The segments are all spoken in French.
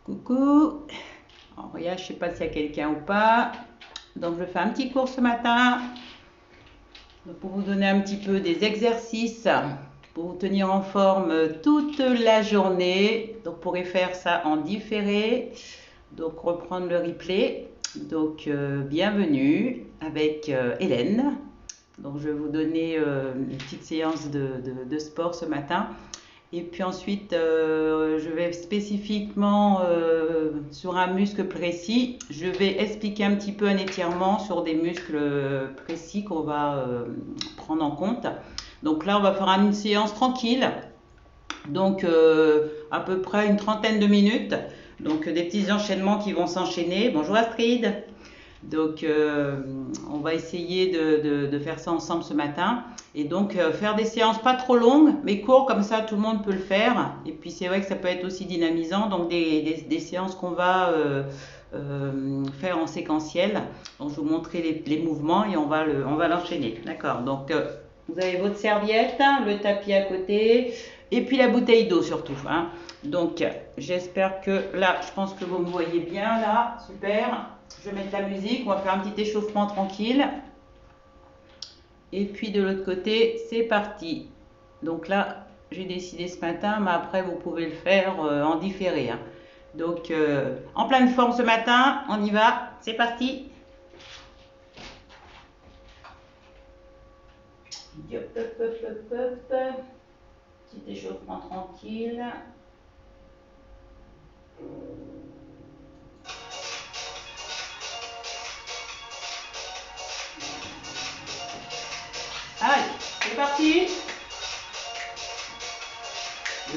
Coucou. Alors, regarde, je ne sais pas s'il y a quelqu'un ou pas. Donc, je fais un petit cours ce matin pour vous donner un petit peu des exercices pour vous tenir en forme toute la journée. Donc, vous pourrez faire ça en différé. Donc, reprendre le replay. Donc, bienvenue avec Hélène. Donc, je vais vous donner une petite séance de sport ce matin. Et puis ensuite, je vais spécifiquement sur un muscle précis. Je vais expliquer un petit peu un étirement sur des muscles précis qu'on va prendre en compte. Donc là, on va faire une séance tranquille. Donc à peu près une trentaine de minutes. Donc des petits enchaînements qui vont s'enchaîner. Bonjour Astrid. Donc on va essayer de faire ça ensemble ce matin. Et donc faire des séances pas trop longues, mais courtes, comme ça tout le monde peut le faire. Et puis c'est vrai que ça peut être aussi dynamisant, donc des séances qu'on va faire en séquentiel. Donc je vais vous montrer les mouvements et on va l'enchaîner. D'accord, donc vous avez votre serviette, le tapis à côté, et puis la bouteille d'eau surtout. Hein. Donc j'espère que là, je pense que vous me voyez bien là, super. Je vais mettre la musique, on va faire un petit échauffement tranquille. Et puis de l'autre côté, c'est parti. Donc là, j'ai décidé ce matin, mais après vous pouvez le faire en différé. Hein. Donc en pleine forme ce matin, on y va, c'est parti. Hop, hop, hop, hop, hop. Petit échauffement tranquille. Allez, c'est parti.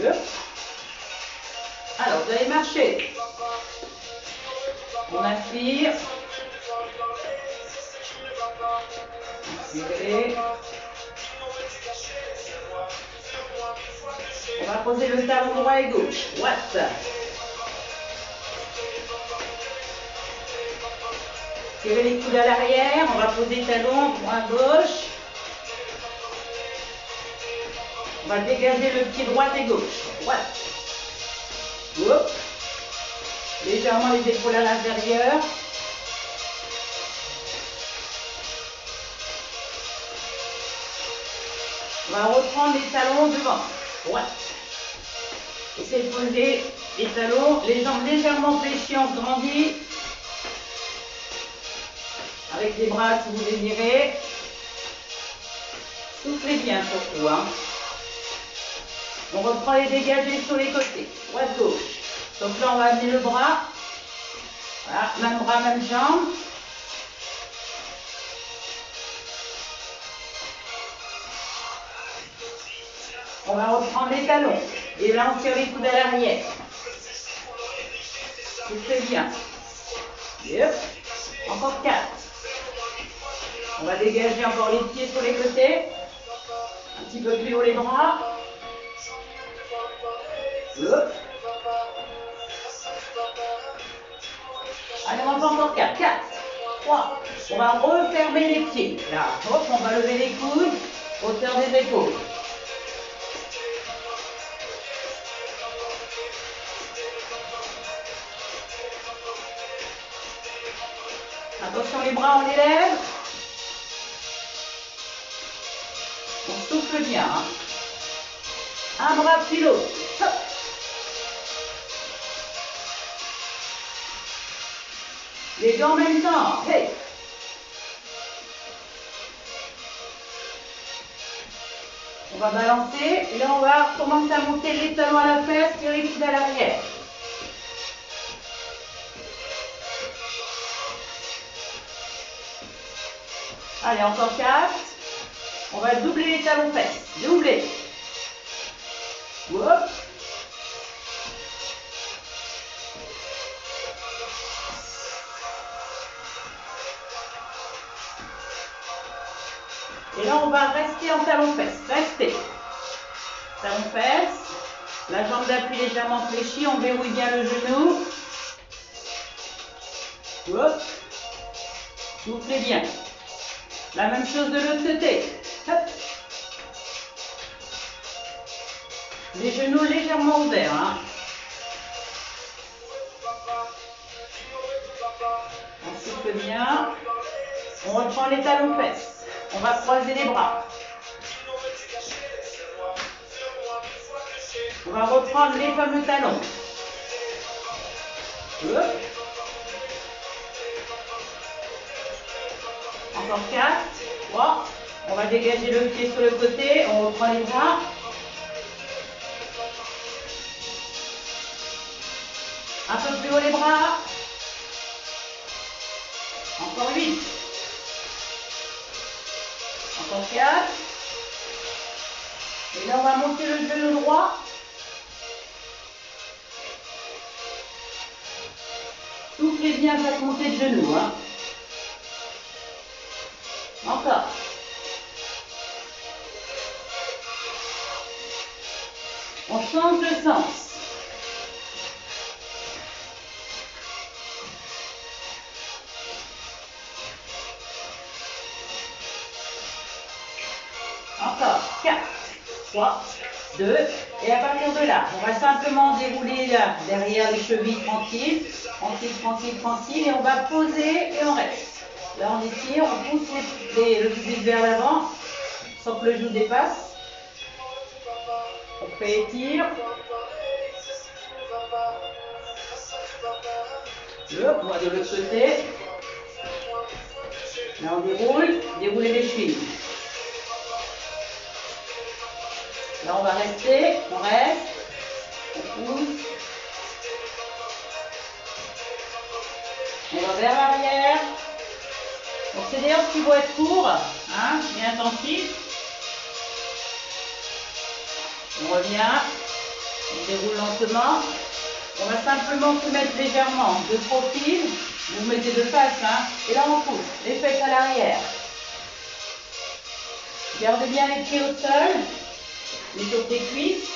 Hop. Alors, vous allez marcher. On inspire. Inspirez. On va poser le talon droit et gauche. Droite. Tirez les coudes à l'arrière. On va poser talon droit gauche. On va dégager le pied droite et gauche. Droite. Hop. Légèrement les épaules à l'intérieur. On va reprendre les talons devant. Droite. Essayez de poser les talons, les jambes légèrement fléchies, on se grandit. Avec les bras si vous désirez. Soufflez bien surtout. Hein. On reprend les dégagés sur les côtés. Droite, gauche. Donc là, on va amener le bras. Voilà, même bras, même jambe. On va reprendre les talons. Et là, on tire les coudes à l'arrière. C'est bien. Et hop. Encore 4. On va dégager encore les pieds sur les côtés. Un petit peu plus haut les bras. Hop. Allez, on en fait encore 4. 4. 3. On va refermer les pieds. Là, hop, on va lever les coudes. Hauteur des épaules. Attention, les bras, on les lève. On souffle bien. Hein. Un bras puis l'autre. Les deux en même temps. Hey. On va balancer. Et là, on va commencer à monter les talons à la fesse, tirer les coudes à l'arrière. Allez, encore 4. On va doubler les talons fesses. Doubler. Hop. Et là, on va rester en talons fesses. Restez. Talons fesses. La jambe d'appui légèrement fléchie. On verrouille bien le genou. Hop. Soufflez bien. La même chose de l'autre côté. Hop. Les genoux légèrement ouverts. Hein. souffle bien. On reprend les talons fesses. On va croiser les bras. On va reprendre les fameux talons. Hop. Encore 4, 3. On va dégager le pied sur le côté. On reprend les bras. Un peu plus haut les bras. Encore 8. Encore 4. Et là, on va monter le genou droit. Soufflez bien chaque montée de genou. Hein. Encore. On change de sens. Encore. 4, 3, 2. Et à partir de là, on va simplement dérouler là, derrière les chevilles tranquilles. Tranquille, tranquille, tranquille. Et on va poser et on reste. Là, on étire, on pousse le pubis vers l'avant sans que le genou dépasse. On fait étire. On va de l'autre côté. Là, on déroule. Déroulez les chevilles. Là, on va rester. On reste. On pousse. On va vers l'arrière. Donc c'est d'ailleurs ce qui va être court, hein, et intensif. On revient, on déroule lentement. On va simplement se mettre légèrement de profil. Vous mettez de face, hein, et là on pousse, les fesses à l'arrière. Gardez bien les pieds au sol, les sur tes cuisses.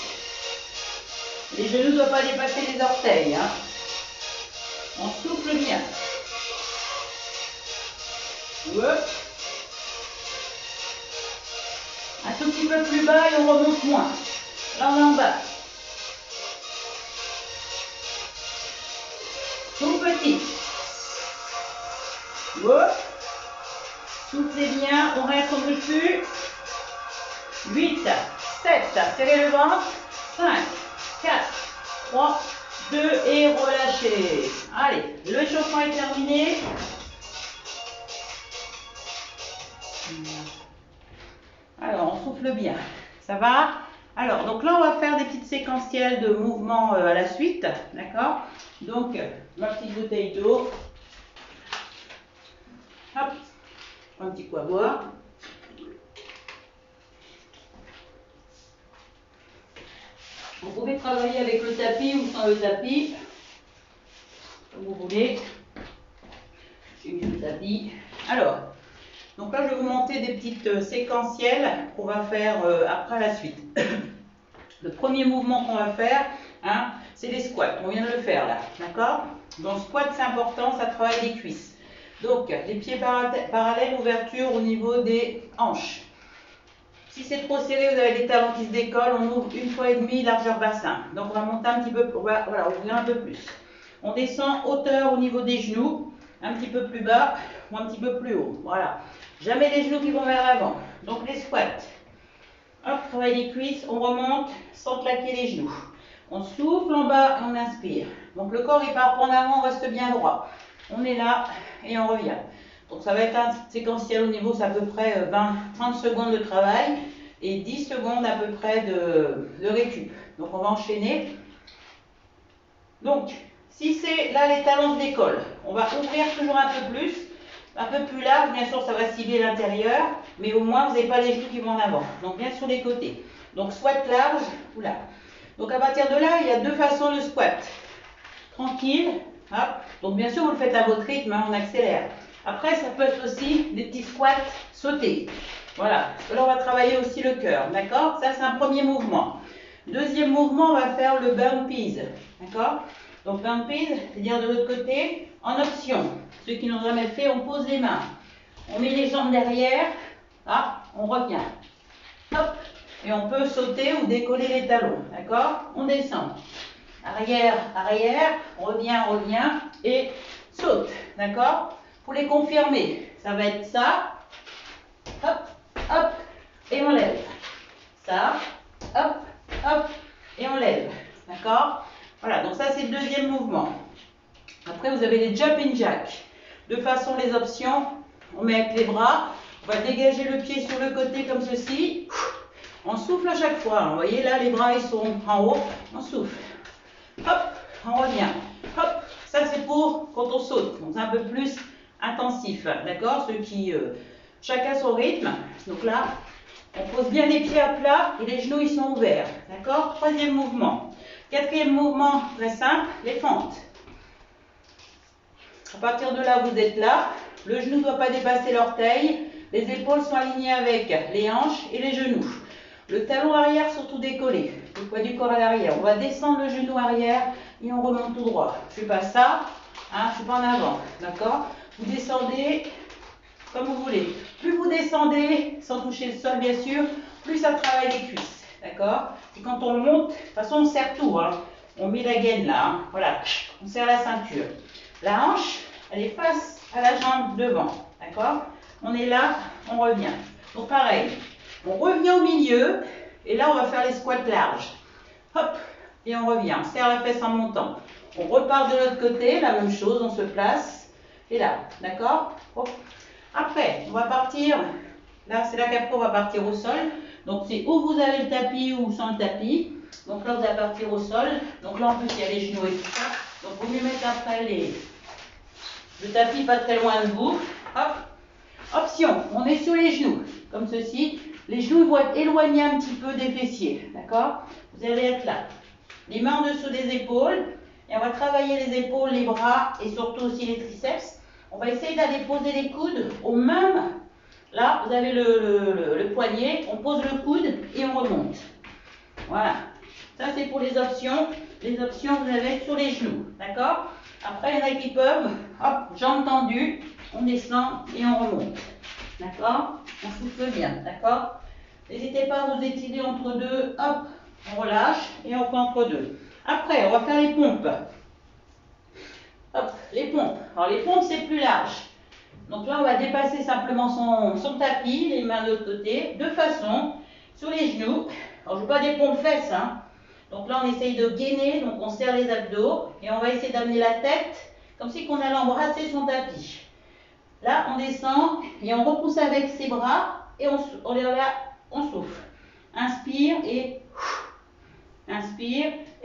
Les genoux ne doivent pas dépasser les orteils. Hein. On souffle bien. Hop. Un tout petit peu plus bas et on remonte moins. Là on est en bas. Tout petit. Hop. Soufflez bien, on reste, on ne bouge plus. 8, 7, serrez le ventre. 5, 4, 3, 2 et relâchez. Allez, le chauffement est terminé. Alors, on souffle bien. Ça va? Alors, donc là, on va faire des petites séquentielles de mouvements à la suite. D'accord? Donc, ma petite bouteille d'eau. Hop. Un petit coup à boire. Vous pouvez travailler avec le tapis ou sans le tapis. Comme vous voulez. J'ai mis le tapis. Alors. Donc là, je vais vous monter des petites séquentielles qu'on va faire après la suite. Le premier mouvement qu'on va faire, hein, c'est les squats. On vient de le faire là, d'accord? Donc squat, c'est important, ça travaille les cuisses. Donc les pieds parallèles, ouverture au niveau des hanches. Si c'est trop serré, vous avez les talons qui se décollent, on ouvre 1,5 fois largeur bassin. Donc on va monter un petit peu, on va voilà, ouvrir un peu plus. On descend hauteur au niveau des genoux, un petit peu plus bas ou un petit peu plus haut. Voilà. Jamais les genoux qui vont vers l'avant. Donc les squats. Hop, travaille les cuisses, on remonte sans claquer les genoux. On souffle en bas et on inspire. Donc le corps il part en avant, on reste bien droit. On est là et on revient. Donc ça va être un séquentiel au niveau, c'est à peu près 20-30 secondes de travail et 10 secondes à peu près de récup. Donc on va enchaîner. Donc si c'est là les talons se décollent, on va ouvrir toujours un peu plus large, bien sûr ça va cibler l'intérieur, mais au moins vous n'avez pas les genoux qui vont en avant. Donc bien sur les côtés. Donc squat large ou là. Donc à partir de là, il y a deux façons de squat. Tranquille, hop. Donc bien sûr vous le faites à votre rythme, hein, on accélère. Après ça peut être aussi des petits squats sautés. Voilà, là on va travailler aussi le cœur, d'accord? Ça c'est un premier mouvement. Deuxième mouvement, on va faire le burpees, d'accord? Donc burpees, c'est-à-dire de l'autre côté, en option. Ceux qui n'ont jamais fait, on pose les mains. On met les jambes derrière, là, on revient. Hop, et on peut sauter ou décoller les talons, d'accord? On descend. Arrière, arrière, on revient, et saute, d'accord? Pour les confirmer, ça va être ça. Hop, hop, et on lève. Ça, hop, hop, et on lève. D'accord? Voilà, donc ça c'est le deuxième mouvement. Après, vous avez les jump and jack. De façon, les options, on met avec les bras. On va dégager le pied sur le côté comme ceci. On souffle à chaque fois. Vous voyez là, les bras ils sont en haut. On souffle. Hop, on revient. Hop, ça c'est pour quand on saute. Donc c'est un peu plus intensif. D'accord? Ceux qui, chacun son rythme. Donc là, on pose bien les pieds à plat et les genoux ils sont ouverts. D'accord? Troisième mouvement. Quatrième mouvement, très simple, les fentes. À partir de là, vous êtes là. Le genou ne doit pas dépasser l'orteil. Les épaules sont alignées avec les hanches et les genoux. Le talon arrière surtout décollé. Le poids du corps à l'arrière. On va descendre le genou arrière et on remonte tout droit. Je ne fais pas ça. Hein, je ne suis pas en avant. D'accord? Vous descendez comme vous voulez. Plus vous descendez, sans toucher le sol bien sûr, plus ça travaille les cuisses. D'accord? Et quand on monte, de toute façon on serre tout. Hein. On met la gaine là. Hein. Voilà. On serre la ceinture. La hanche, elle est face à la jambe devant. D'accord? On est là, on revient. Donc pareil, on revient au milieu et là on va faire les squats larges. Hop, et on revient. On serre la fesse en montant. On repart de l'autre côté, la même chose, on se place. Et là, d'accord? Après, on va partir. Là, c'est là qu'après on va partir au sol. Donc c'est où vous avez le tapis ou sans le tapis. Donc là, vous allez partir au sol. Donc là, en plus, il y a les genoux et tout ça. Donc vous mieux mettre après le tapis pas très loin de vous. Hop. Option, on est sur les genoux, comme ceci. Les genoux vont être éloignés un petit peu des fessiers, d'accord? Vous allez être là. Les mains en dessous des épaules. Et on va travailler les épaules, les bras et surtout aussi les triceps. On va essayer d'aller poser les coudes au même. Là, vous avez le poignet. On pose le coude et on remonte. Voilà. Ça, c'est pour les options. Les options, vous allez être sur les genoux, d'accord? Après, il y en a qui peuvent, hop, jambes tendues, on descend et on remonte. D'accord? On souffle bien, d'accord? N'hésitez pas à vous étirer entre deux, hop, on relâche et on fait entre deux. Après, on va faire les pompes. Hop, les pompes. Alors, les pompes, c'est plus large. Donc là, on va dépasser simplement son tapis, les mains de l'autre côté, de façon, sur les genoux. Alors, je ne veux pas des pompes fesses, hein. Donc là, on essaye de gainer, donc on serre les abdos et on va essayer d'amener la tête comme si on allait embrasser son tapis. Là, on descend et on repousse avec ses bras et on souffle. Inspire et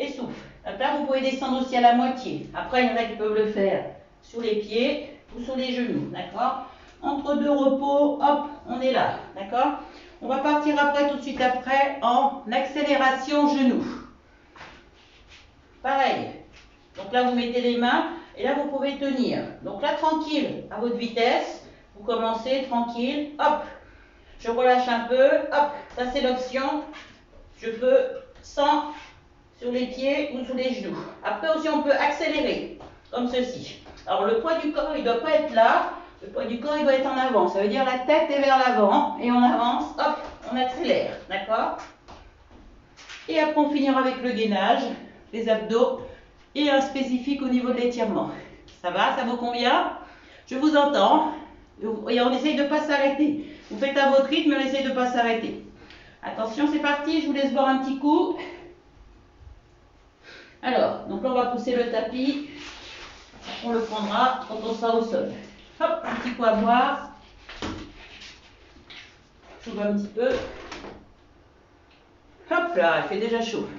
souffle. Là, vous pouvez descendre aussi à la moitié. Après, il y en a qui peuvent le faire sur les pieds ou sur les genoux, d'accord? Entre deux repos, hop, on est là, d'accord? On va partir après, tout de suite après, en accélération genou. Pareil. Donc là, vous mettez les mains et là, vous pouvez tenir. Donc là, tranquille, à votre vitesse. Vous commencez tranquille. Hop, je relâche un peu. Hop, ça c'est l'option. Je peux sans sur les pieds ou sur les genoux. Après aussi, on peut accélérer, comme ceci. Alors le poids du corps, il ne doit pas être là. Le poids du corps, il doit être en avant. Ça veut dire la tête est vers l'avant et on avance. Hop, on accélère. D'accord? Et après, on finira avec le gainage, les abdos et un spécifique au niveau de l'étirement. Ça va? Ça vous convient? Je vous entends. Et on essaye de ne pas s'arrêter. Vous faites à votre rythme, mais on essaye de ne pas s'arrêter. Attention, c'est parti. Je vous laisse boire un petit coup. Alors, donc là, on va pousser le tapis. On le prendra quand on sera au sol. Hop, un petit coup à boire. Je vous un petit peu. Hop là, il fait déjà chaud.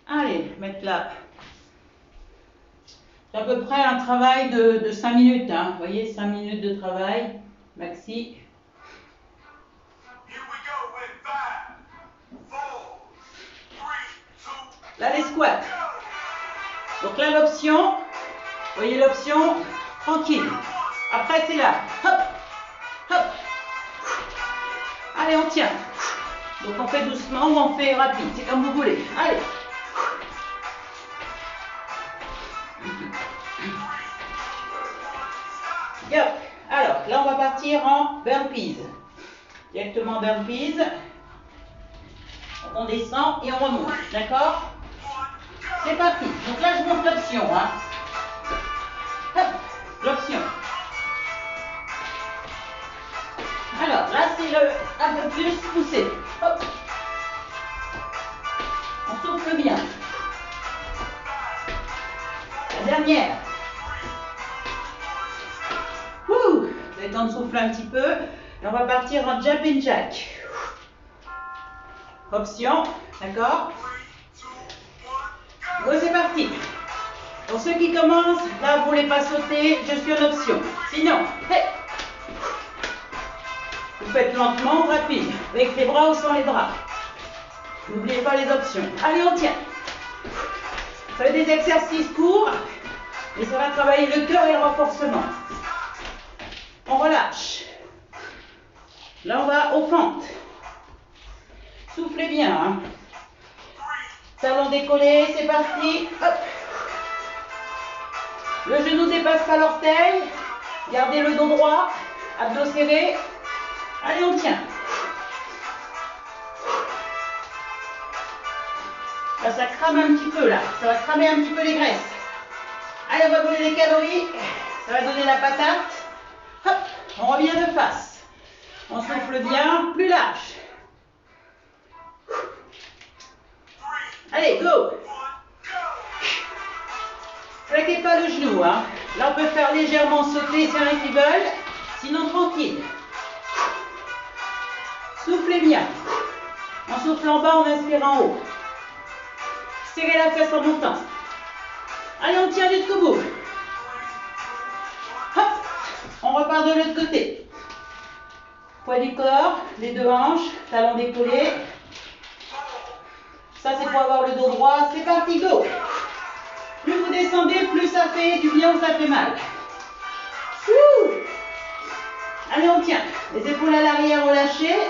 Allez, mettre là. C'est à peu près un travail de 5 minutes. Hein. Vous voyez, 5 minutes de travail, maxi. Là, les squats. Donc là, l'option, vous voyez l'option, tranquille. Après, c'est là. Hop, hop. Allez, on tient. Donc, on fait doucement ou on fait rapide. C'est comme vous voulez. Allez. Yep. Alors, là, on va partir en burpees. Directement burpees. On descend et on remonte. D'accord? C'est parti. Donc là, je monte l'option. Hein. Hop, l'option. Alors, là, c'est le un peu plus poussé. Hop. On souffle bien. La dernière. Ouh, vous avez le temps de souffler un petit peu. Et on va partir en jumping jack. Option, d'accord? Go, c'est parti. Pour ceux qui commencent, là, vous ne voulez pas sauter, je suis en option. Sinon, hey, vous faites lentement ou rapide, avec les bras ou sans les bras. N'oubliez pas les options. Allez, on tient. Ça va être des exercices courts, mais ça va travailler le cœur et le renforcement. On relâche. Là, on va aux fentes. Soufflez bien. Hein. Talon décollé, c'est parti. Hop. Le genou ne dépasse pas l'orteil. Gardez le dos droit. Abdos serrés. Allez, on tient. Là, ça crame un petit peu, là. Ça va cramer un petit peu les graisses. Allez, on va brûler les calories. Ça va donner la patate. Hop, on revient de face. On souffle bien, plus lâche. Allez, go. Plaquez pas le genou. Hein. Là, on peut faire légèrement sauter s'il y en a qui veulent. Sinon, tranquille. Soufflez bien. On souffle en bas, on inspire en haut. Serrez la fesse en montant. Allez, on tient jusqu'au bout. Hop, on repart de l'autre côté. Poids du corps, les deux hanches, talons décollés. Ça, c'est pour avoir le dos droit. C'est parti, go. Plus vous descendez, plus ça fait du bien ou ça fait mal. Ouh. Allez, on tient. Les épaules à l'arrière relâchées.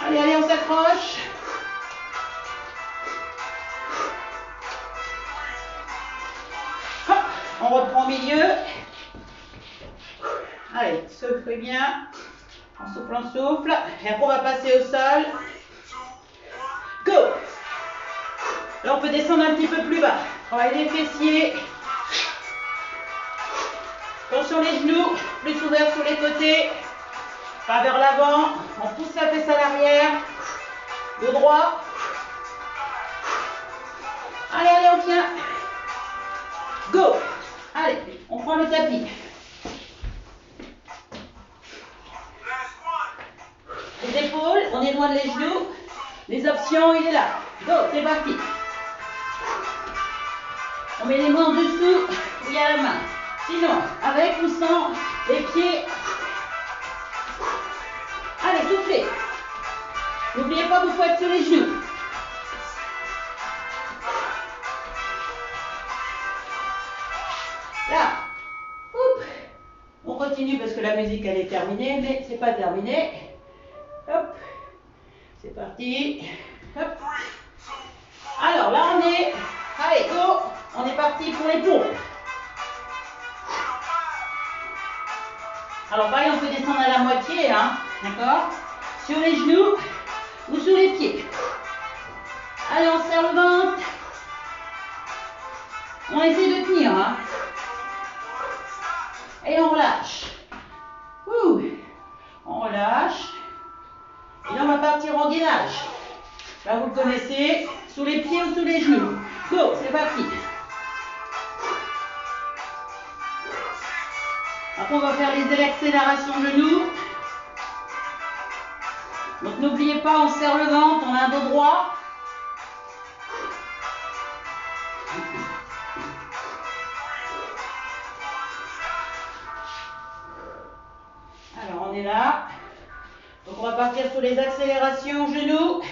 Allez, allez, on s'accroche. Hop, on reprend au milieu. Allez, soufflez bien. On souffle, on souffle. Et après, on va passer au sol. Go! Là, on peut descendre un petit peu plus bas. Travailler les fessiers. Attention les genoux, plus ouverts sur les côtés. Pas vers l'avant. On pousse la fesse à l'arrière. Dos droit. Allez, allez, on tient. Go! Allez, on prend le tapis. Les épaules, on éloigne les genoux. Les options, il est là. Go, c'est parti. On met les mains en dessous où il y a la main. Sinon, avec ou sans, les pieds. Allez, soufflez. N'oubliez pas, vous faites sur les genoux. Là. Oups. On continue parce que la musique, elle est terminée, mais c'est pas terminé. Hop, c'est parti. Hop. Alors là on est, allez go, on est parti pour les pompes. Alors pareil, on peut descendre à la moitié, hein, d'accord? Sur les genoux ou sous les pieds. Allez, on serre le ventre. On essaie de tenir, hein. Et on relâche. Ouh. On relâche. Et là, on va partir en gainage. Là, vous le connaissez, sous les pieds ou sous les genoux. Go, c'est parti. Après, on va faire les accélérations genoux. Donc, n'oubliez pas, on serre le ventre, on a un dos droit. Alors, on est là. Donc on va partir sur les accélérations genoux.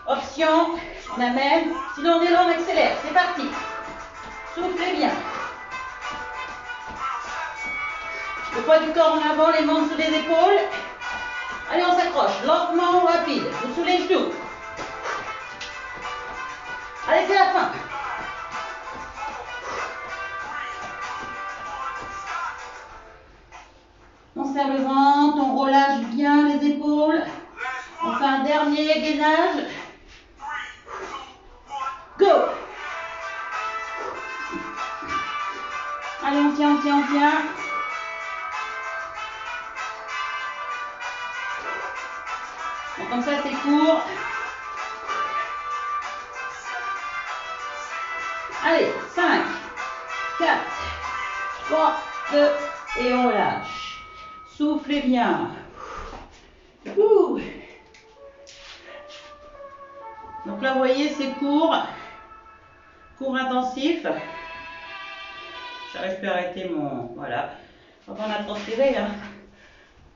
Option, on amène. Sinon on est là, on accélère. C'est parti. Soufflez bien. Le poids du corps en avant, les mains sous les épaules. Allez, on s'accroche. Lentement ou rapide. Ou sous les genoux. Allez, c'est la fin. On serre le ventre, on relâche bien les épaules. On fait un dernier gainage. on tient, on tient, on tient. Donc comme ça c'est court. Allez, 5, 4, 3, 2 et on lâche. Soufflez bien. Ouh. Donc là vous voyez c'est court. Cours intensif. J'arrive plus à arrêter mon... Voilà. Donc on a transpiré. Hein.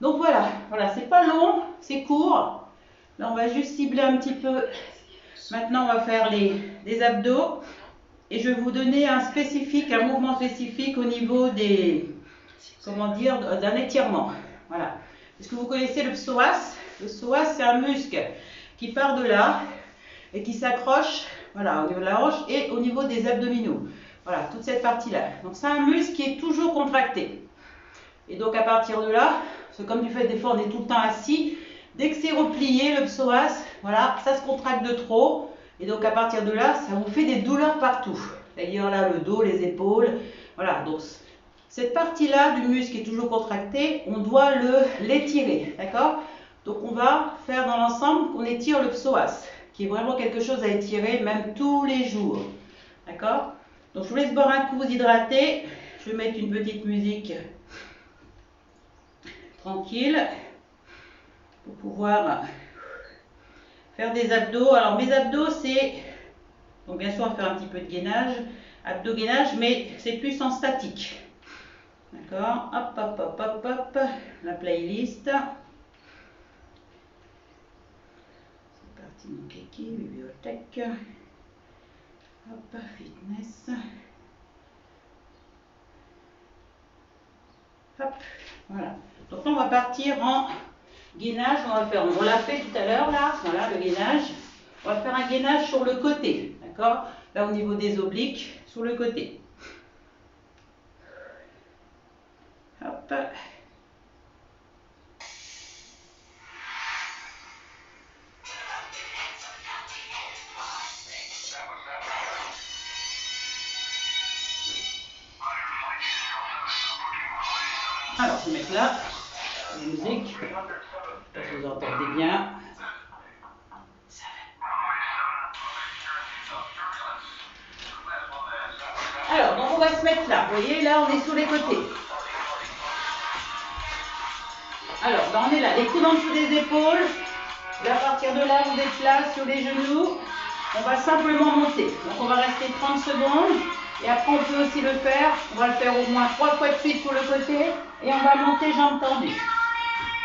Donc voilà, c'est pas long, c'est court. Là on va juste cibler un petit peu. Maintenant on va faire les abdos. Et je vais vous donner un mouvement spécifique au niveau des... Comment dire, d'un étirement. Voilà. Est-ce que vous connaissez le psoas? Le psoas c'est un muscle qui part de là et qui s'accroche, voilà, au niveau de la hanche et au niveau des abdominaux. Voilà, toute cette partie-là. Donc c'est un muscle qui est toujours contracté. Et donc à partir de là, c'est comme du fait des fois on est tout le temps assis, dès que c'est replié, le psoas, voilà, ça se contracte de trop. Et donc à partir de là, ça vous fait des douleurs partout. C'est-à-dire là, le dos, les épaules. Voilà, donc cette partie-là du muscle qui est toujours contractée, on doit l'étirer. D'accord? Donc on va faire dans l'ensemble qu'on étire le psoas, qui est vraiment quelque chose à étirer même tous les jours. D'accord? Donc je vous laisse boire un coup, vous hydrater. Je vais mettre une petite musique tranquille pour pouvoir faire des abdos. Alors mes abdos c'est, donc bien sûr on va faire un petit peu de gainage, abdos-gainage, mais c'est plus en statique. D'accord? Hop, hop, hop, hop, hop, la playlist. C'est parti mon kiki, bibliothèque. Hop, fitness. Hop, voilà. Donc là, on va partir en gainage. On l'a fait tout à l'heure là, voilà le gainage. On va faire un gainage sur le côté, d'accord? Là au niveau des obliques, sur le côté. Hop. Alors, je vais mettre là la musique. Vous entendez bien. Alors, donc on va se mettre là. Vous voyez, là, on est sur les côtés. Alors, ben, on est là, les coudes en dessous des épaules. Là, à partir de là, vous êtes là, sur les genoux. On va simplement monter. Donc, on va rester 30 secondes. Et après, on peut aussi le faire. On va le faire au moins 3 fois de suite sur le côté. Et on va monter jambes tendues.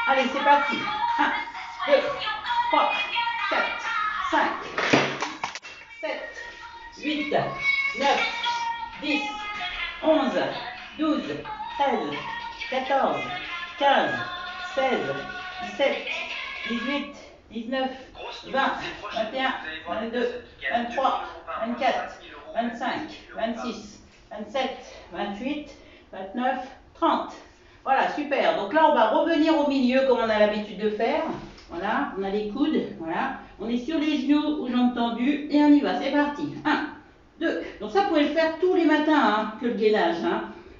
Allez, c'est parti. 1, 2, 3, 4, 5, 7, 8, 9, 10, 11, 12, 13, 14, 15, 16, 17, 18, 19, 20, 21, 22, 23, 24, 25, 26, 27, 28, 29, 30. Voilà, super. Donc là, on va revenir au milieu comme on a l'habitude de faire. Voilà, on a les coudes. Voilà, on est sur les genoux ou jambes tendues et on y va. C'est parti. 1, 2. Donc ça, vous pouvez le faire tous les matins, hein, que le gainage.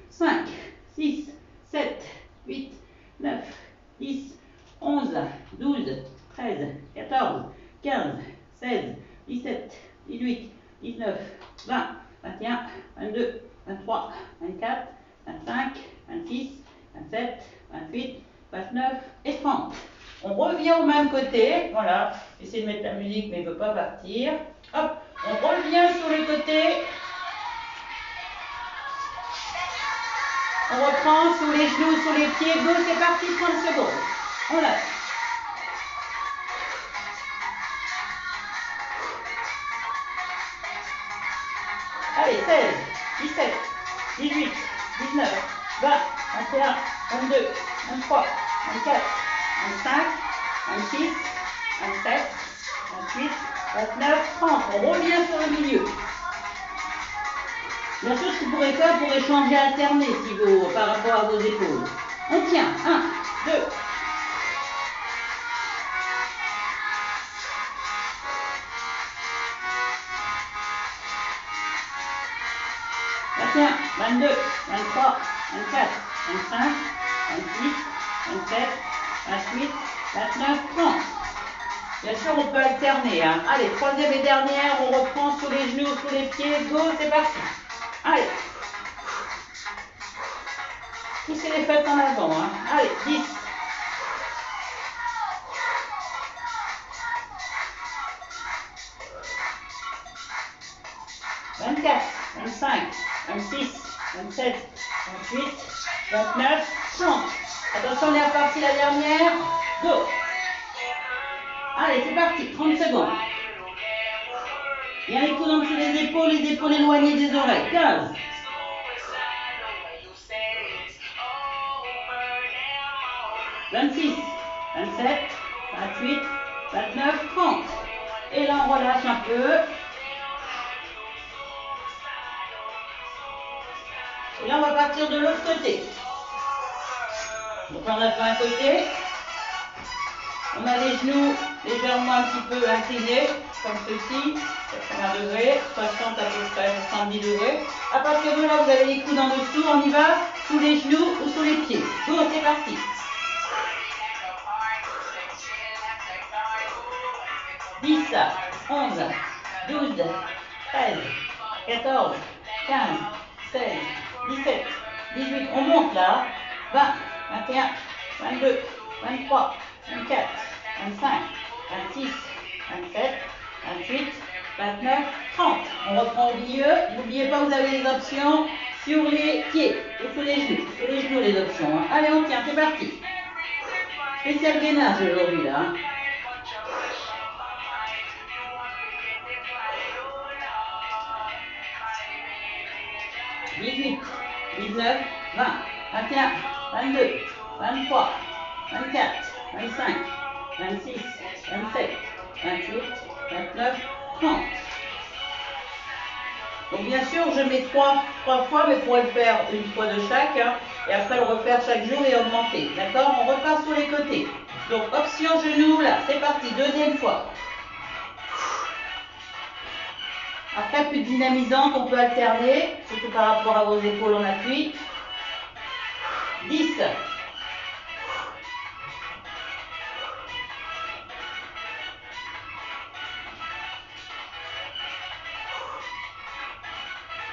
5, 6, 7, 8, 9, 10, 11, 12, 13, 14, 15, 16, 17, 18, 19, 20, 21, 22, 23, 24, 25, 26, 27, 28, 29 et 30. On revient au même côté. Voilà. Essayez de mettre la musique, mais il ne veut pas partir. Hop. On revient sur les côtés. On reprend sous les genoux, sous les pieds. Go, c'est parti, 30 secondes. On lâche. Allez, 16, 17, 18, 19, 20, 21, 22, 23, 24, 25, 26, 27, 28, 29, 30. On revient sur le milieu. Bien sûr, ce que vous pourrez faire pour échanger alterner par rapport à vos épaules. On tient. 1, 2. Tiens. 22, 23, 24, 25, 26, 27, 28, 29, 30. Bien sûr, on peut alterner. Hein. Allez, troisième et dernière, on reprend sous les genoux, sous les pieds. Go, c'est parti. Allez. Poussez les fesses en avant. Hein. Allez, 10. 24, 25, 26, 27, 28, 29, 30. Attention, on est reparti la dernière. Go. Allez, c'est parti, 30 secondes. Bien les coudes en dessous des épaules, les épaules éloignées des oreilles. 15. 26, 27, 28, 29, 30. Et là, on relâche un peu. Et là, on va partir de l'autre côté. Donc là, on a fait un côté. On a les genoux légèrement un petit peu inclinés, comme ceci, 80 degrés, 60 à peu près, 70 degrés. À partir de là, vous avez les coudes en dessous, on y va, sous les genoux ou sous les pieds. Go, c'est parti. 10, 11, 12, 13, 14, 15, 16, 17, 18, on monte là, 20, 21, 22, 23, 24, 25, 26, 27, 28, 29, 30. On reprend au milieu. N'oubliez pas, vous avez les options sur les pieds ou sous les genoux. Sur les genoux, les options. Hein. Allez, on tient, c'est parti. Spécial gainage aujourd'hui là. Hein. 18, 19, 20, 21, 22, 23, 24, 25, 26, 27, 28, 29, 30. Donc bien sûr, je mets trois fois, mais il faut le faire une fois de chaque. Hein, et après le refaire chaque jour et augmenter. D'accord? On repart sur les côtés. Donc option genoux, là, c'est parti, deuxième fois. Après, plus dynamisante, on peut alterner, surtout par rapport à vos épaules en appui. 10.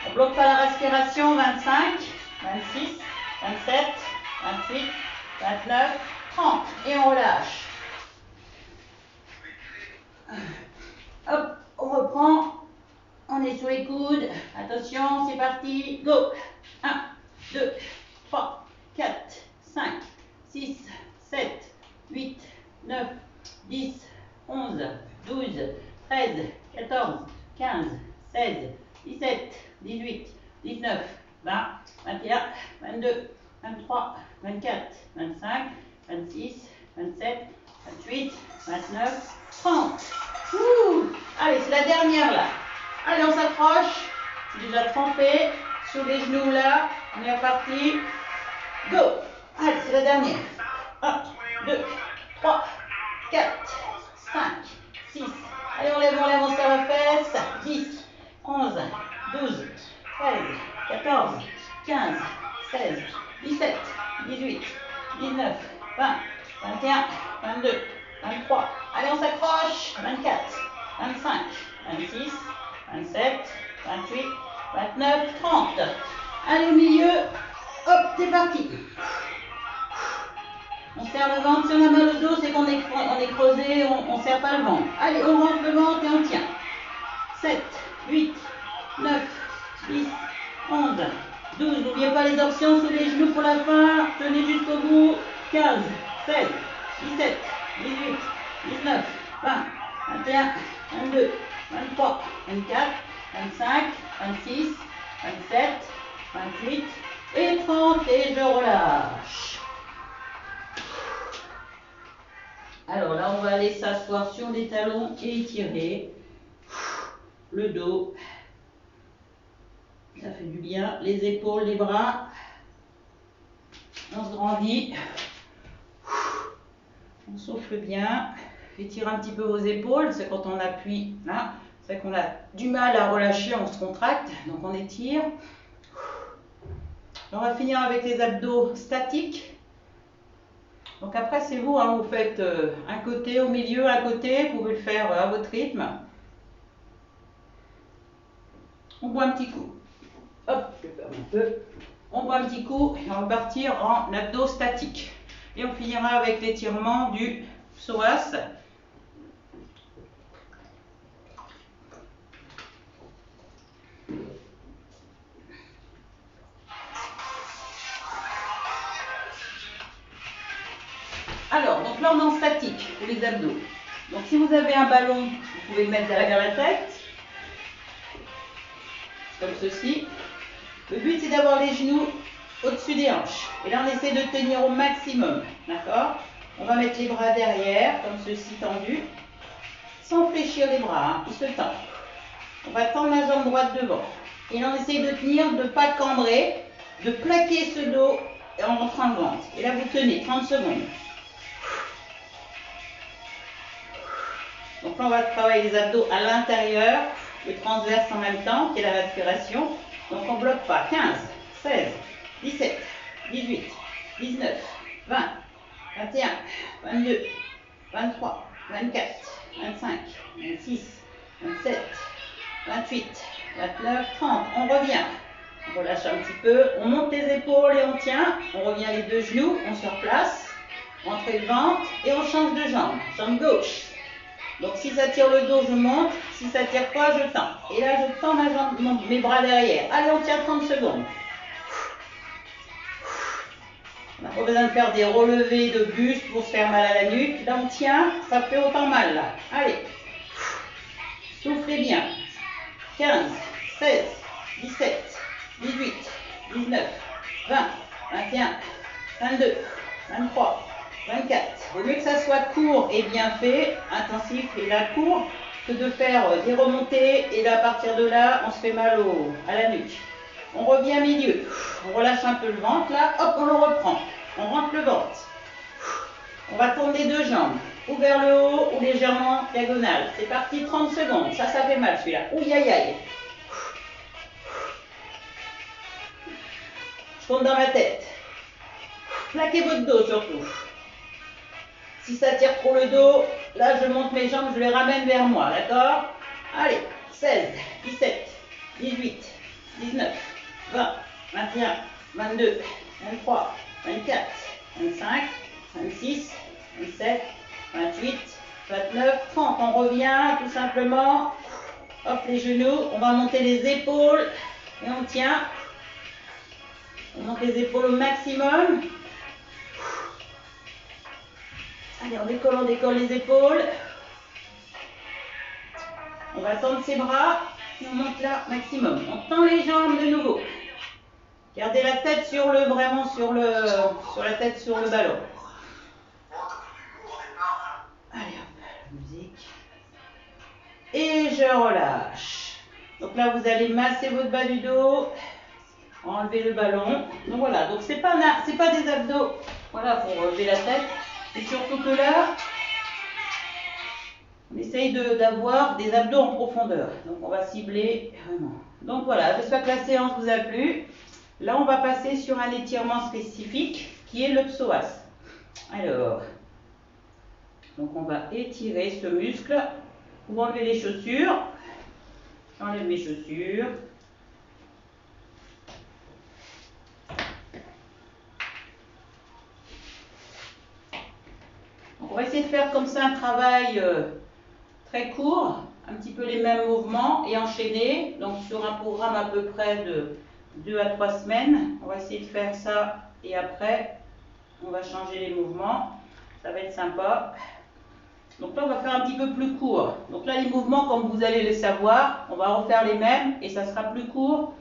On ne bloque pas la respiration, 25, 26, 27, 28, 29, 30. Et on relâche. Hop, on reprend. On est sur les coudes. Attention, c'est parti. Go. 1, 2, 3, 4, 5, 6, 7, 8, 9, 10, 11, 12, 13, 14, 15, 16, 17, 18, 19, 20, 21, 22, 23, 24, 25, 26, 27, 28, 29, 30. Ouh. Allez, c'est la dernière là. Allez, on s'accroche. C'est déjà trempé. Sur les genoux là. On est reparti. Go. Allez, c'est la dernière. 1, 2, 3, 4, 5, 6. Allez, on lève, on serre la fesse. 10, 11, 12, 13, 14, 15, 16, 17, 18, 19, 20, 21, 22, 23. Allez, on s'accroche. 24, 25, 26, 27, 28, 29, 30. Allez au milieu. Hop, c'est parti. On serre le ventre. Si on a mal au dos, c'est qu'on est creusé, on ne serre pas le ventre. Allez, on rentre le ventre et on tient. 7, 8, 9, 10, 11, 12. N'oubliez pas les options sous les genoux pour la fin. Tenez jusqu'au bout. 15, 16, 17, 18, 19, 20, 21, 22, 23, 24, 25, 26, 27, 28 et 30. Et je relâche. Alors là, on va aller s'asseoir sur les talons et étirer le dos. Ça fait du bien. Les épaules, les bras. On se grandit. On souffle bien. Étirez un petit peu vos épaules. C'est quand on appuie là. C'est qu'on a du mal à relâcher, on se contracte. Donc on étire. On va finir avec les abdos statiques. Donc après, c'est vous, hein, vous faites un côté, au milieu, un côté, vous pouvez le faire à votre rythme. On boit un petit coup. Hop, je vais faire un peu. On boit un petit coup et on va partir en abdos statiques. Et on finira avec l'étirement du psoas. Alors, donc là on est en statique pour les abdos. Donc si vous avez un ballon, vous pouvez le mettre derrière la tête, comme ceci. Le but c'est d'avoir les genoux au-dessus des hanches. Et là on essaie de tenir au maximum, d'accord? On va mettre les bras derrière, comme ceci tendus, sans fléchir les bras, hein, ils se tendent. On va tendre la jambe droite devant. Et là on essaie de tenir, de ne pas cambrer, de plaquer ce dos en rentrant le ventre. Et là vous tenez 30 secondes. Donc là, on va travailler les abdos à l'intérieur, le transverse en même temps, qui est la respiration. Donc on ne bloque pas. 15, 16, 17, 18, 19, 20, 21, 22, 23, 24, 25, 26, 27, 28, 29, 30. On revient. On relâche un petit peu. On monte les épaules et on tient. On revient les deux genoux. On se replace. Entrez le ventre et on change de jambe. Jambe gauche. Donc si ça tire le dos, je monte. Si ça tire pas, je tends. Et là, je tends ma jambe, mes bras derrière. Allez, on tient 30 secondes. On n'a pas besoin de faire des relevés de buste pour se faire mal à la nuque. Là, on tient. Ça fait autant mal, là. Allez. Soufflez bien. 15, 16, 17, 18, 19, 20, 21, 22, 23, 24. Il vaut mieux que ça soit court et bien fait, intensif et là court, que de faire des remontées et là, à partir de là, on se fait mal à la nuque. On revient milieu. On relâche un peu le ventre là, hop, on le reprend. On rentre le ventre. On va tourner les deux jambes, ou vers le haut ou légèrement diagonale. C'est parti, 30 secondes. Ça fait mal celui-là. Ouh, aïe, aïe. Je compte dans ma tête. Plaquez votre dos surtout. Si ça tire trop le dos, là je monte mes jambes, je les ramène vers moi, d'accord? Allez, 16, 17, 18, 19, 20, 21, 22, 23, 24, 25, 26, 27, 28, 29, 30. On revient tout simplement. Hop, les genoux, on va monter les épaules et on tient. On monte les épaules au maximum. Allez, on décolle les épaules. On va tendre ses bras et on monte là maximum. On tend les jambes de nouveau. Gardez la tête vraiment sur la tête sur le ballon. Allez hop, musique. Et je relâche. Donc là, vous allez masser votre bas du dos, enlever le ballon. Donc voilà, donc c'est pas des abdos. Voilà, pour relever la tête. Et surtout que là, on essaye d'avoir des abdos en profondeur. Donc on va cibler vraiment. Donc voilà, j'espère que la séance vous a plu. Là, on va passer sur un étirement spécifique qui est le psoas. Alors, donc on va étirer ce muscle pour enlever les chaussures. J'enlève mes chaussures. Donc on va essayer de faire comme ça un travail très court, un petit peu les mêmes mouvements et enchaîner. Donc sur un programme à peu près de 2 à 3 semaines. On va essayer de faire ça et après on va changer les mouvements. Ça va être sympa. Donc là on va faire un petit peu plus court. Donc là les mouvements, comme vous allez les savoir, on va refaire les mêmes et ça sera plus court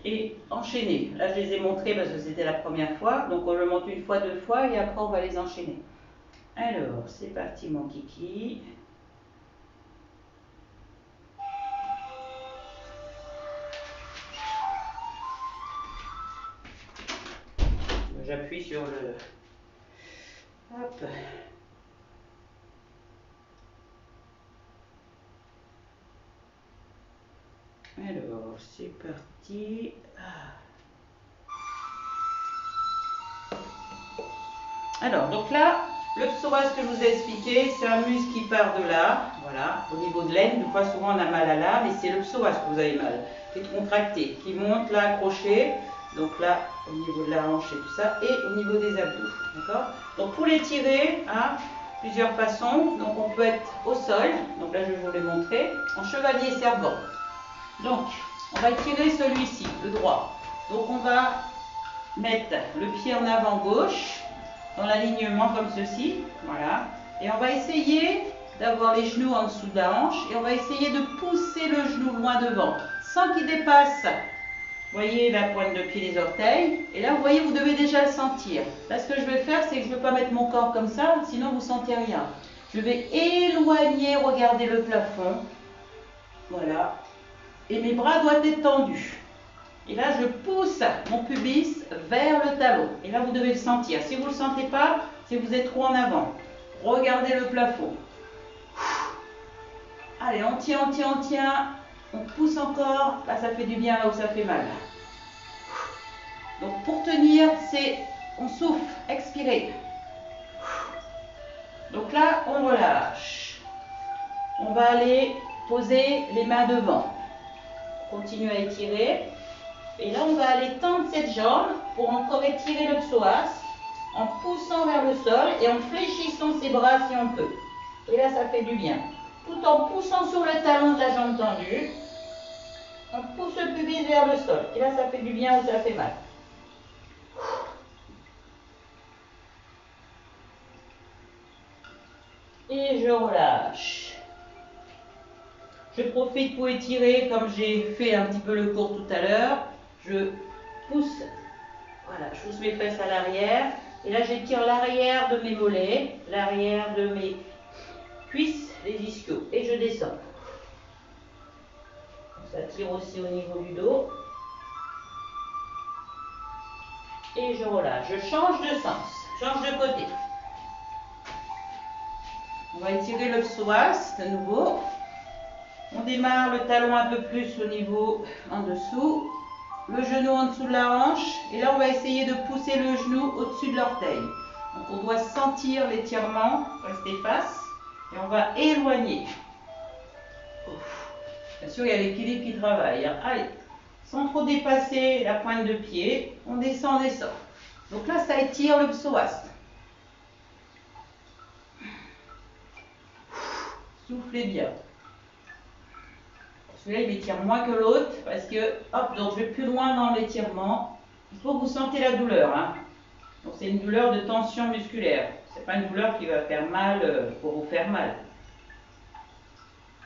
et enchaîné. Là je les ai montrés parce que c'était la première fois. Donc on le monte une fois, deux fois et après on va les enchaîner. Alors c'est parti mon kiki. J'appuie sur le... Hop. Alors, c'est parti. Alors, donc là, le psoas que je vous ai expliqué, c'est un muscle qui part de là, voilà, au niveau de l'aine. Des fois, souvent, on a mal à là, mais c'est le psoas que vous avez mal, qui est contracté, qui monte là, accroché. Donc là, au niveau de la hanche et tout ça, et au niveau des abdos, d'accord? Donc pour les tirer, hein, plusieurs façons. Donc on peut être au sol, donc là je vais vous les montrer, en chevalier servant. Donc on va tirer celui-ci, le droit. Donc on va mettre le pied en avant gauche, dans l'alignement comme ceci, voilà. Et on va essayer d'avoir les genoux en dessous de la hanche, et on va essayer de pousser le genou loin devant, sans qu'il dépasse. Vous voyez la pointe de pied, les orteils. Et là, vous voyez, vous devez déjà le sentir. Là, ce que je vais faire, c'est que je ne veux pas mettre mon corps comme ça, sinon vous ne sentez rien. Je vais éloigner, regarder le plafond. Voilà. Et mes bras doivent être tendus. Et là, je pousse mon pubis vers le talon. Et là, vous devez le sentir. Si vous ne le sentez pas, c'est que vous êtes trop en avant. Regardez le plafond. Allez, on tient, on tient, on tient. On pousse encore. Là, ça fait du bien là où ça fait mal. Donc pour tenir, c'est on souffle, expirez. Donc là, on relâche. On va aller poser les mains devant. Continue à étirer. Et là, on va aller tendre cette jambe pour encore étirer le psoas en poussant vers le sol et en fléchissant ses bras si on peut. Et là, ça fait du bien. Tout en poussant sur le talon de la jambe tendue, on pousse le pubis vers le sol. Et là, ça fait du bien ou ça fait mal. Et je relâche. Je profite pour étirer comme j'ai fait un petit peu le cours tout à l'heure. Je pousse, voilà, je pousse mes fesses à l'arrière. Et là, j'étire l'arrière de mes mollets, l'arrière de mes cuisses, les ischios. Et je descends. Ça tire aussi au niveau du dos. Et je relâche. Je change de sens, change de côté. On va étirer le psoas de nouveau. On démarre le talon un peu plus au niveau en dessous, le genou en dessous de la hanche, et là on va essayer de pousser le genou au-dessus de l'orteil. Donc on doit sentir l'étirement, rester face, et on va éloigner. Bien sûr, il y a l'équilibre qui travaille, hein. Allez, sans trop dépasser la pointe de pied, on descend, on descend. Donc là, ça étire le psoas. Soufflez bien. Celui-là, il m'étire moins que l'autre parce que, hop, donc je vais plus loin dans l'étirement. Il faut que vous sentez la douleur, hein. Donc c'est une douleur de tension musculaire. C'est pas une douleur qui va faire mal pour vous faire mal.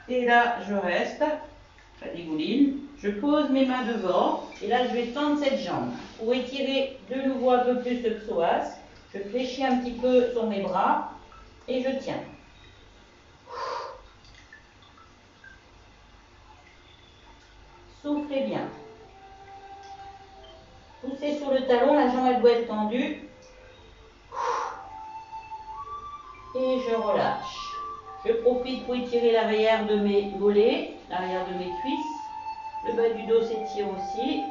Et là, je reste, ça dégouline. Je pose mes mains devant et là, je vais tendre cette jambe pour étirer de nouveau un peu plus le psoas. Je fléchis un petit peu sur mes bras et je tiens. Soufflez bien. Poussez sur le talon, la jambe elle doit être tendue. Et je relâche. Je profite pour étirer l'arrière de mes mollets, l'arrière de mes cuisses. Le bas du dos s'étire aussi.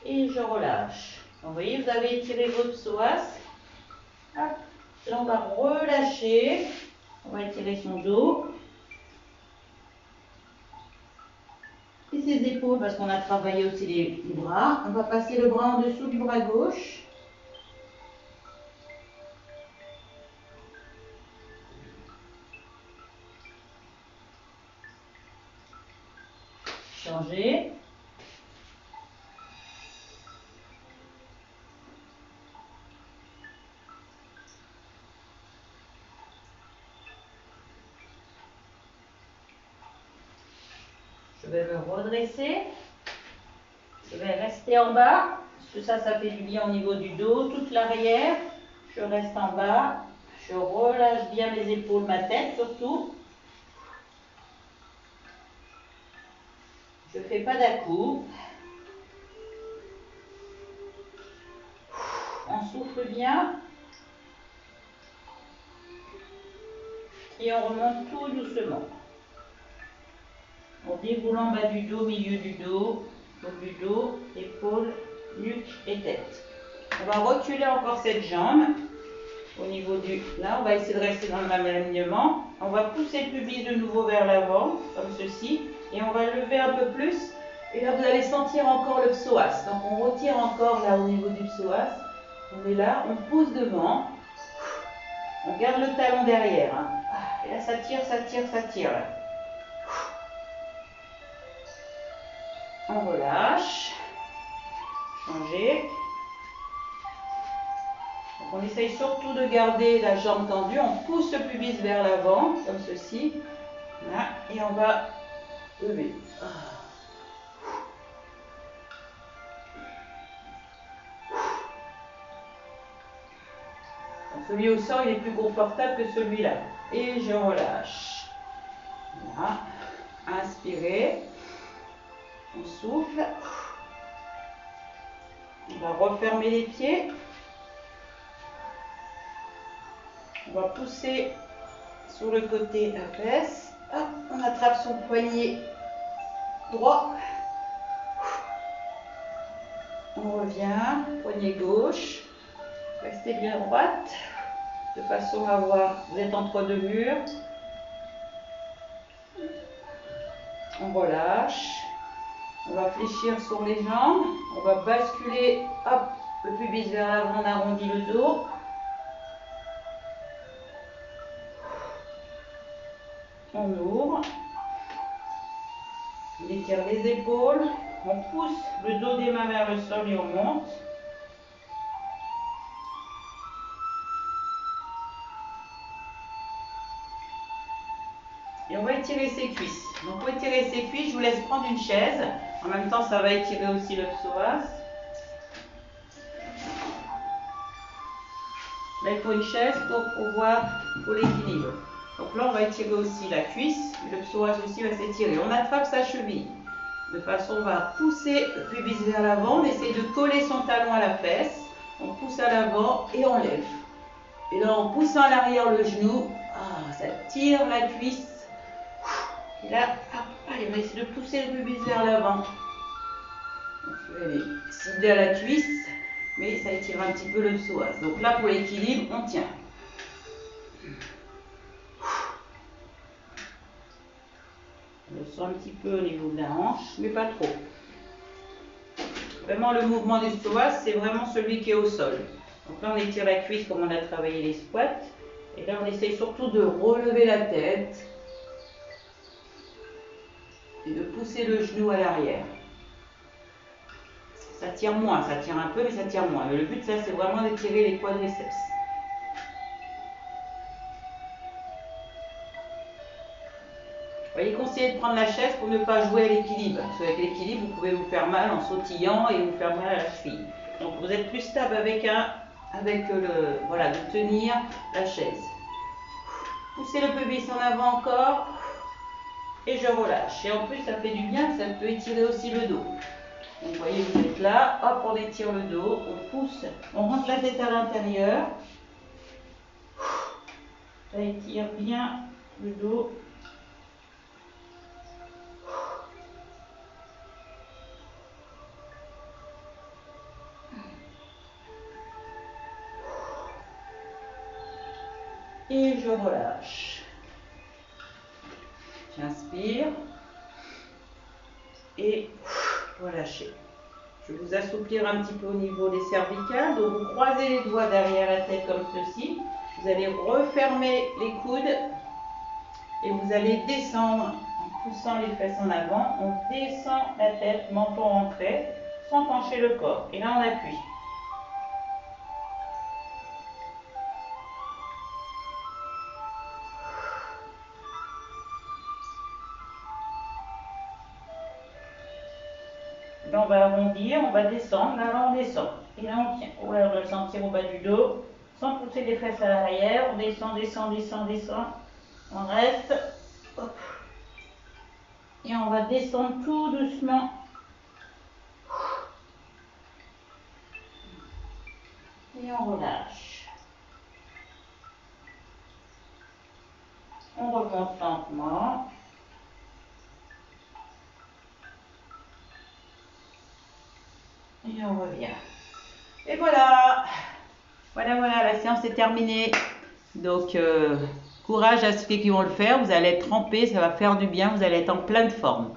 Et je relâche. Donc, vous voyez, vous avez étiré votre psoas. Là, on va relâcher. On va étirer son dos. Et ses épaules, parce qu'on a travaillé aussi les bras. On va passer le bras en dessous du bras gauche. Changer. Je vais me redresser. Je vais rester en bas, parce que ça fait du bien au niveau du dos, toute l'arrière. Je reste en bas. Je relâche bien mes épaules, ma tête surtout. Je ne fais pas d'à-coups. On souffle bien. Et on remonte tout doucement. En déroulant bas du dos, milieu du dos, haut du dos, épaules, nuque et tête. On va reculer encore cette jambe au niveau du... Là, on va essayer de rester dans le même alignement. On va pousser le pubis de nouveau vers l'avant, comme ceci. Et on va lever un peu plus. Et là, vous allez sentir encore le psoas. Donc, on retire encore là au niveau du psoas. On est là, on pousse devant. On garde le talon derrière. Hein. Et là, ça tire, ça tire, ça tire. Là. On relâche. Changer. Donc on essaye surtout de garder la jambe tendue. On pousse le pubis vers l'avant, comme ceci. Là, et on va lever. Donc celui au sol, il est plus confortable que celui-là. Et je relâche. Voilà. Inspirez. On souffle. On va refermer les pieds. On va pousser sur le côté inverse. Hop, on attrape son poignet droit. On revient, poignet gauche. Restez bien droite, de façon à voir, vous êtes entre deux murs. On relâche. On va fléchir sur les jambes. On va basculer, hop, le pubis vers l'avant, on arrondit le dos. On ouvre. On étire les épaules. On pousse le dos des mains vers le sol et on monte. Et on va étirer ses cuisses. Donc pour étirer ses cuisses, je vous laisse prendre une chaise. En même temps, ça va étirer aussi le psoas. Là, il faut une chaise pour l'équilibre. Donc là, on va étirer aussi la cuisse. Le psoas aussi va s'étirer. On attrape sa cheville. De façon, on va pousser le pubis vers l'avant. On essaie de coller son talon à la fesse. On pousse à l'avant et on lève. Et là, en poussant à l'arrière le genou, ça tire la cuisse. Et là, allez, on va essayer de pousser le pubis vers l'avant. Je vais aller cibler à la cuisse, mais ça étire un petit peu le psoas. Donc là, pour l'équilibre, on tient. On le sent un petit peu au niveau de la hanche, mais pas trop. Vraiment, le mouvement du psoas, c'est vraiment celui qui est au sol. Donc là, on étire la cuisse comme on a travaillé les squats. Et là, on essaye surtout de relever la tête et de pousser le genou à l'arrière. Ça tire moins, ça tire un peu, mais ça tire moins. Mais le but, ça, c'est vraiment d'étirer les quadriceps. Il est conseillé de prendre la chaise pour ne pas jouer à l'équilibre. Parce qu'avec l'équilibre, vous pouvez vous faire mal en sautillant et vous faire mal à la cheville. Donc vous êtes plus stable voilà, de tenir la chaise. Poussez le pubis en avant encore. Et je relâche. Et en plus, ça fait du bien, ça peut étirer aussi le dos. Donc vous voyez, vous êtes là, hop, on étire le dos, on pousse, on rentre la tête à l'intérieur. Ça étire bien le dos. Et je relâche. J'inspire. Et relâchez. Je vais vous assouplir un petit peu au niveau des cervicales. Donc vous croisez les doigts derrière la tête comme ceci. Vous allez refermer les coudes. Et vous allez descendre en poussant les fesses en avant. On descend la tête, menton rentré, sans pencher le corps. Et là on appuie. Là, on va arrondir, on va descendre. Là, on descend. Et là, on tient. On va le sentir au bas du dos, sans pousser les fesses à l'arrière. On descend, descend, descend, descend. On reste. Hop. Et on va descendre tout doucement. Et on relâche. remonte lentement. Et on revient. Et voilà. Voilà, la séance est terminée. Donc, courage à ceux qui vont le faire. Vous allez être trempés, ça va faire du bien. Vous allez être en pleine forme.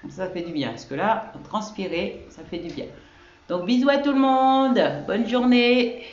Donc ça fait du bien. Parce que là, transpirer, ça fait du bien. Donc, bisous à tout le monde. Bonne journée.